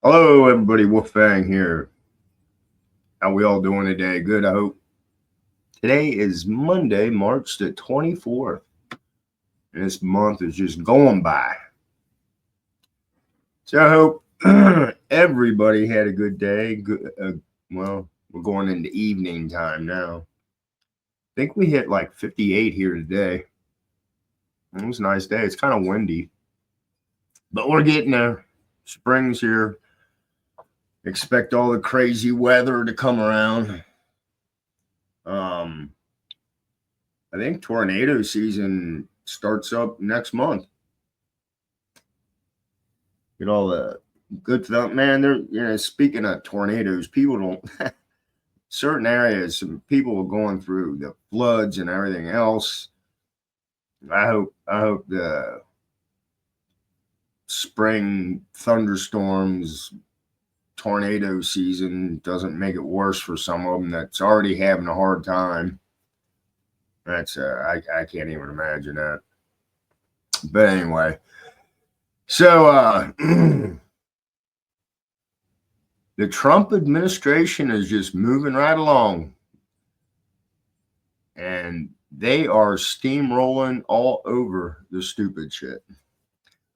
Hello, everybody. Wolfgang here. How we all doing today? Good, I hope. Today is Monday, March the 24th. And this month is just going by. So I hope everybody had a good day. Well, we're going into evening time now. I think we hit like 58 here today. It was a nice day. It's kind of windy. But we're getting there. Spring's here. Expect all the crazy weather to come around. I think tornado season starts up next month. Get all the good stuff, man. Speaking of tornadoes, people don't certain areas, some people are going through the floods and everything else. I hope the spring thunderstorms tornado season doesn't make it worse for some of them that's already having a hard time. That's I can't even imagine that. But anyway, so the Trump administration is just moving right along, and they are steamrolling all over the stupid shit.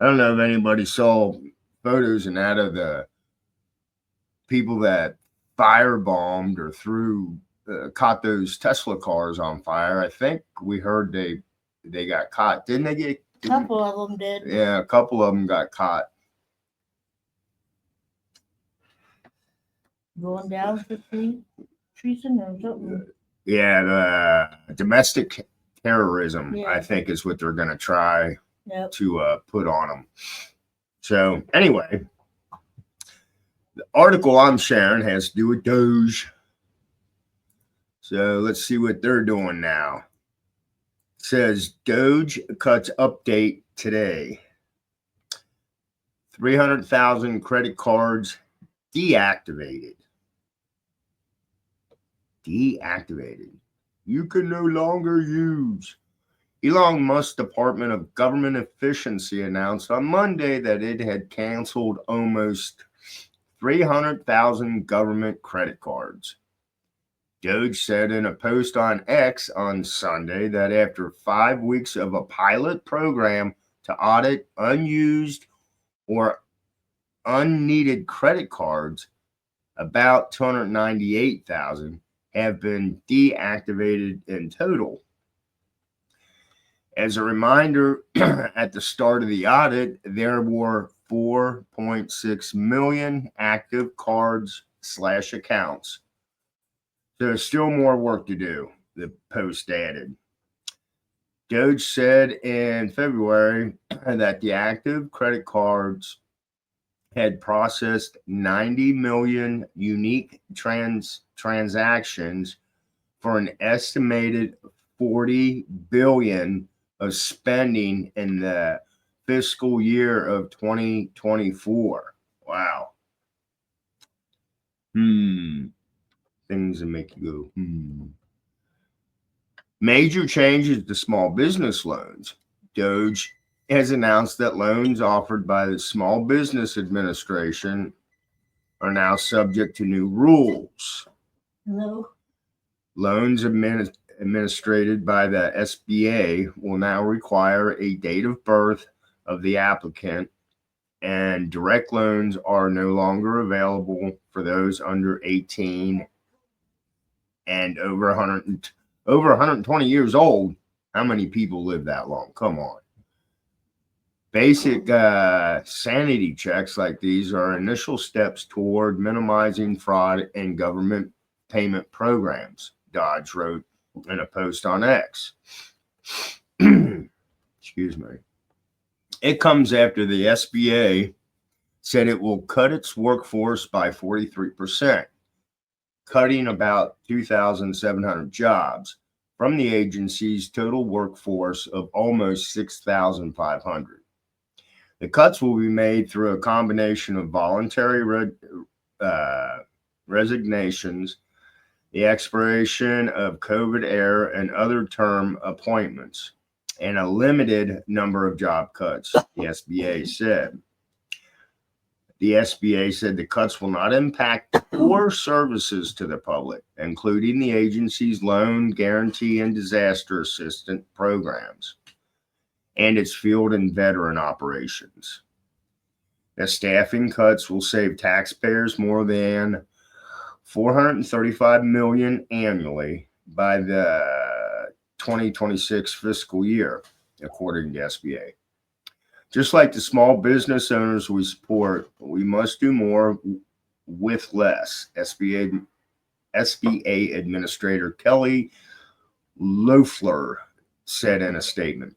I don't know if anybody saw photos and that of the people that firebombed or caught those Tesla cars on fire. I think we heard they got caught. Didn't they get? A couple of them did. Yeah, a couple of them got caught. Going down for treason or something. Yeah, the domestic terrorism, Yeah. I think, is what they're going to try Yep. to put on them. So anyway, the article I'm sharing has to do with DOGE. So let's see what they're doing now. It says DOGE cuts update today. 300,000 credit cards deactivated. Deactivated. You can no longer use. Elon Musk's Department of Government Efficiency announced on Monday that it had canceled almost 300,000 government credit cards. DOGE said in a post on X on Sunday that after 5 weeks of a pilot program to audit unused or unneeded credit cards, about 298,000 have been deactivated in total. As a reminder, at the start of the audit, there were 4.6 million active cards/accounts. There's still more work to do, the post added. DOGE said in February that the active credit cards had processed 90 million unique transactions for an estimated 40 billion of spending in the fiscal year of 2024. Wow. Things that make you go, Major changes to small business loans. DOGE has announced that loans offered by the Small Business Administration are now subject to new rules. No. Loans administered by the SBA will now require a date of birth of the applicant, and direct loans are no longer available for those under 18 and over 120 years old. How many people live that long? Come on. Basic sanity checks like these are initial steps toward minimizing fraud in government payment programs, DOGE wrote in a post on X. Excuse me. It comes after the SBA said it will cut its workforce by 43%, cutting about 2,700 jobs from the agency's total workforce of almost 6,500. The cuts will be made through a combination of voluntary resignations, the expiration of COVID era and other term appointments, and a limited number of job cuts, the SBA said. The SBA said the cuts will not impact core services to the public, including the agency's loan guarantee and disaster assistance programs and its field and veteran operations. The staffing cuts will save taxpayers more than $435 million annually by the 2026 fiscal year, according to SBA. Just like the small business owners we support, we must do more with less. SBA Administrator Kelly Loeffler said in a statement.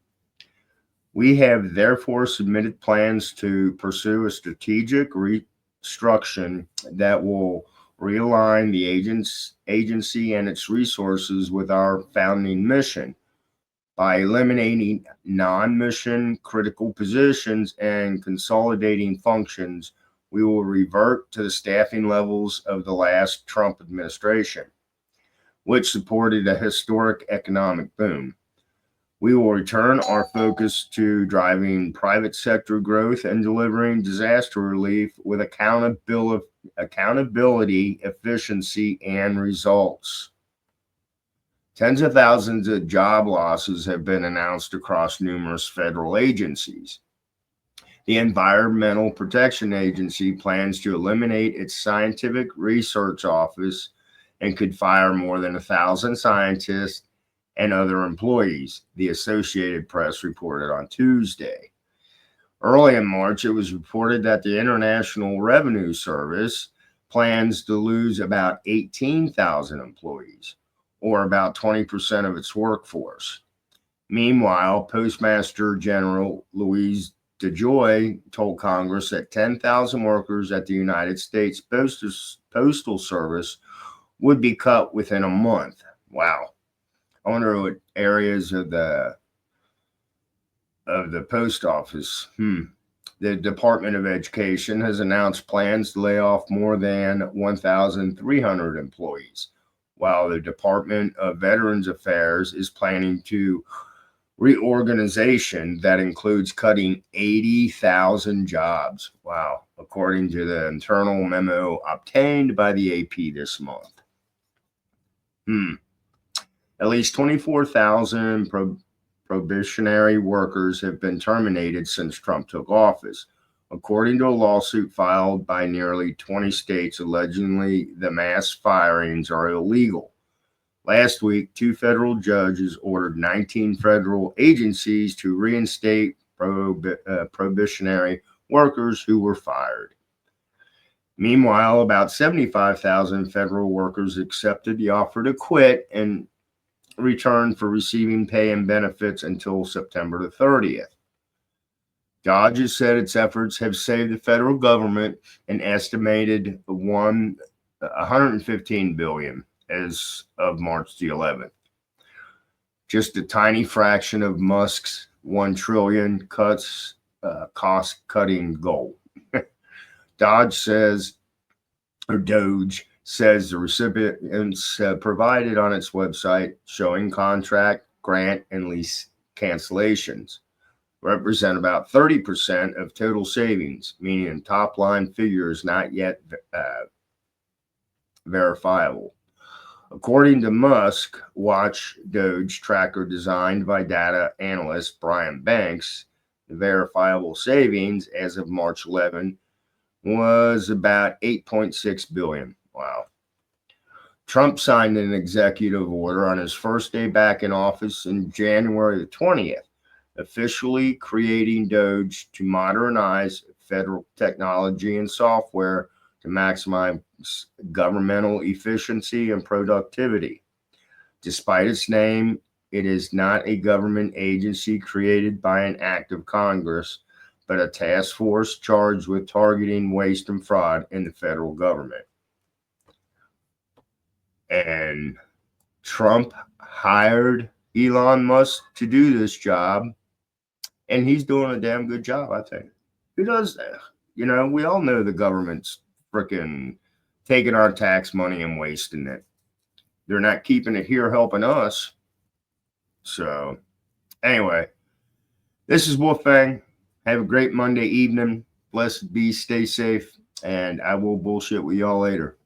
We have therefore submitted plans to pursue a strategic restructuring that will realign the agency and its resources with our founding mission. By eliminating non-mission critical positions and consolidating functions, we will revert to the staffing levels of the last Trump administration, which supported a historic economic boom. We will return our focus to driving private sector growth and delivering disaster relief with accountability, efficiency, and results. Tens of thousands of job losses have been announced across numerous federal agencies. The Environmental Protection Agency plans to eliminate its scientific research office and could fire more than 1,000 scientists and other employees, the Associated Press reported on Tuesday. Early in March, it was reported that the International Revenue Service plans to lose about 18,000 employees, or about 20% of its workforce. Meanwhile, Postmaster General Louise DeJoy told Congress that 10,000 workers at the United States Postal Service would be cut within a month. Wow. I wonder what areas of the post office. The Department of Education has announced plans to lay off more than 1,300 employees, while the Department of Veterans Affairs is planning to reorganization that includes cutting 80,000 jobs. Wow, according to the internal memo obtained by the AP this month. At least 24,000 probationary workers have been terminated since Trump took office, according to a lawsuit filed by nearly 20 states alleging the mass firings are illegal. Last week, 2 federal judges ordered 19 federal agencies to reinstate probationary workers who were fired. Meanwhile, about 75,000 federal workers accepted the offer to quit and return for receiving pay and benefits until September the 30th. DOGE has said its efforts have saved the federal government an estimated $115 billion as of March the 11th. Just a tiny fraction of Musk's $1 trillion cost-cutting goal. DOGE says the recipients provided on its website showing contract, grant, and lease cancellations represent about 30% of total savings, meaning the top line figure is not yet verifiable. According to Musk Watch DOGE tracker designed by data analyst Brian Banks, the verifiable savings as of March 11 was about $8.6 billion. Wow. Trump signed an executive order on his first day back in office in January the 20th, officially creating DOGE to modernize federal technology and software to maximize governmental efficiency and productivity. Despite its name, it is not a government agency created by an act of Congress, but a task force charged with targeting waste and fraud in the federal government. And Trump hired Elon Musk to do this job, and he's doing a damn good job, I think. Who does that? You know, we all know the government's freaking taking our tax money and wasting it. They're not keeping it here helping us. So, anyway, this is Wolfgang. Have a great Monday evening. Blessed be, stay safe, and I will bullshit with y'all later.